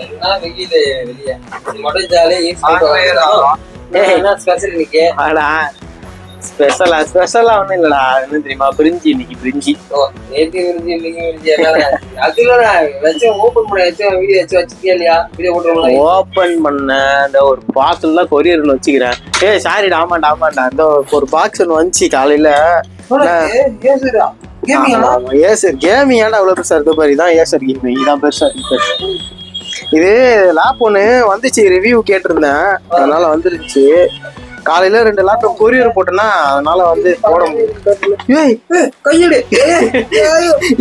என்ன வெயிலு வெளியே மட்டும் ஜாலியா என்ன ஸ்பெஷல் இன்னைக்கு? ஸ்பெஷலா ஒண்ணும் இல்லடா. என்ன தெரியுமா, பிரிஞ்சி இன்னைக்கு பிரிஞ்சி. நேற்று விரிஞ்சி இன்னைக்கு விரிஞ்சி அதுல வச்சு ஓபன் பண்ண வச்சு வீடியோ வச்சுக்கியா இல்லையா? வீடியோ ஓபன் பண்ண இந்த ஒரு பாக்ஸ்ல தான் கொரியர்னு வச்சுக்கிறேன். சாரிடா, ஆமாண்டா இந்த ஒரு பாக்ஸ் ஒன்று வந்துச்சு காலையில. ஏசர் கேமிங் ஏன்டா அவ்வளவு பெருசா இருக்க பாரு. இதான் ஏசர் கேமிங், இதான் பெருசா இருக்கு. இது லேப் ஒன்று வந்துச்சு, ரிவ்யூ கேட்டிருந்தேன், அதனால வந்துருச்சு. காலையில 2 லேப்டாப் கொரியர் போட்டேன்னா அதனால வந்து போட முடியும்.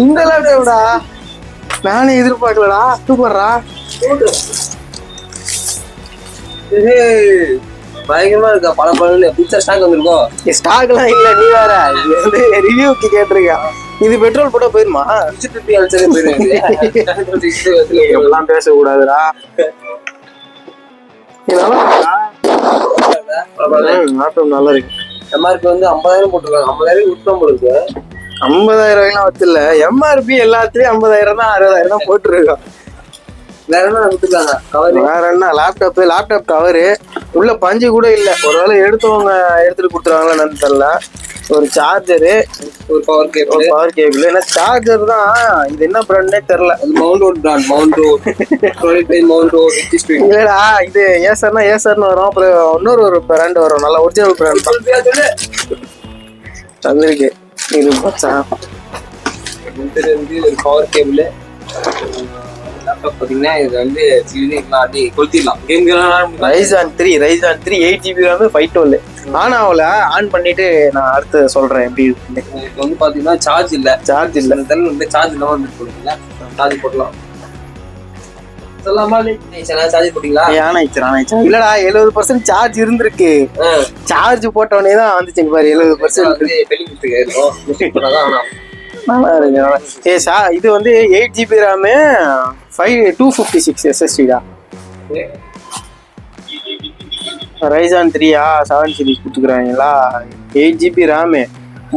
இந்த லேப்டாப்டா நானே எதிர்பார்க்கலடா. சூப்பர்ரா, பயங்கரமா இருக்கா. பல புதுசா ஸ்டாக் வந்திருக்கோம். ஸ்டாக்லாம் இல்ல, நீ வேற ரிவ்யூக்கு கேட்டிருக்கா. இது பெட்ரோல் போட்டா போயிருமா? எல்லாம் பேசக்கூடாதுடா. நல்லா இருக்கு. எம்ஆர்பி வந்து 50,000 போட்டுருக்காங்க. 50,000 விட்டுறோம் போடுது. 50,000 வச்சில்ல, எம்ஆர்பி எல்லாத்துலயும் 50,000 தான், 60,000 தான் போட்டுருக்கோம். வேற என்ன கொடுத்துருக்காங்க? வேற என்ன, லேப்டாப் கவரு உள்ள பஞ்சு கூட இல்ல. ஒருவேளை எடுத்துட்டு கொடுத்துருவாங்கன்னு தெரியல. ஒரு சார்ஜரு, ஒரு பவர் கேபிள். ஏன்னா சார்ஜர் தான். இது என்ன பிராண்ட்னே தெரியல. இல்லடா, இது ஏசர்னு வரும். அப்புறம் இன்னொரு பிராண்ட் வரும், நல்ல ஒரிஜினல் பிராண்ட் தந்திருக்கு. இது பவர் கேபிள் லேப்டாப் பாத்தீங்கன்னா இது வந்து கொளுத்திடலாம். Ryzen 3 8GB RAM 512. ஆனாவில் ஆன் பண்ணிட்டு நான் அடுத்து சொல்றேன் எப்படி இருக்குன்னு. இப்போ வந்து பாத்தீங்கன்னா சார்ஜ் இல்ல சார்ஜ் இல்லாம வந்து போடுங்களா, சார்ஜ் போடலாம். சார்ஜ் போட்டீங்களா? இல்லடா, 70% சார்ஜ் இருந்திருக்கு. சார்ஜ் போட்டோடனே தான் வந்துச்சு பாரு 70%. நல்லா இருக்கு. இது வந்து 8GB RAM 256 SSD டா. Ryzen 3 7 series கொடுத்துக்கிறாங்களா. 8GB RAM,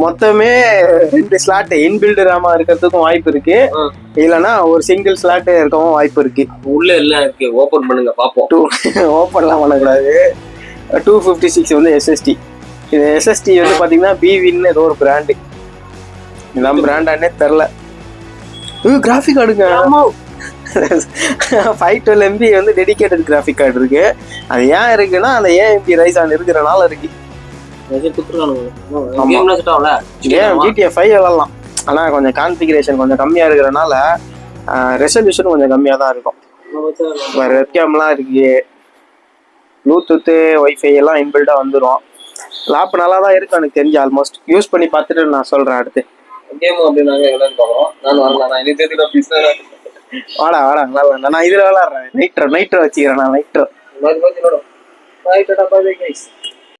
மொத்தமே 2 ஸ்லாட் இன்பில்ட் ராமா இருக்கிறதுக்கும் வாய்ப்பு இருக்கு, இல்லைன்னா ஒரு சிங்கிள் ஸ்லாட் இருக்கவும் வாய்ப்பு இருக்கு. உள்ள எல்லாம் இருக்கு, ஓபன் பண்ணுங்க பாப்போம். ஓப்பன்லாம் பண்ணக்கூடாது. 256 வந்து SSD. இது SSD வந்து பாத்தீங்கன்னா BWin ஏதோ ஒரு பிராண்டு. இதான் பிராண்டானே தெரில. கிராஃபிக் கார்டுங்க 512 MB வந்து டெடிகேட்டட் கிராஃபிக் கார்டு இருக்கு. அது ஏன் இருக்குன்னா அந்த AMD Ryzen இருக்கிறனால இருக்கு. GTA 5 விளாடலாம், ஆனா கொஞ்சம் கான்ஃபிகரேஷன் கொஞ்சம் கம்மியா இருக்கிறனால ரெசல்யூஷன் கொஞ்சம் கம்மியா தான் இருக்கும். வெப்கேம்லாம் இருக்கு, ப்ளூடூத் வைஃபை எல்லாம் இன்பில்டா வந்துடும். லேப் நல்லா தான் இருக்கு எனக்கு தெரிஞ்சு. ஆல்மோஸ்ட் யூஸ் பண்ணி பார்த்துட்டு நான் சொல்றேன் அடுத்து. கேம் அப்படின்னாங்க எல்லாம் பார்க்குறோம். நான் வரலாம், நான் எனக்கு தெரிஞ்சு வாடா நான் இதுல விளாடுறேன். நைட்ரோ வச்சுக்கிறேன். நான் நைட்ரோ.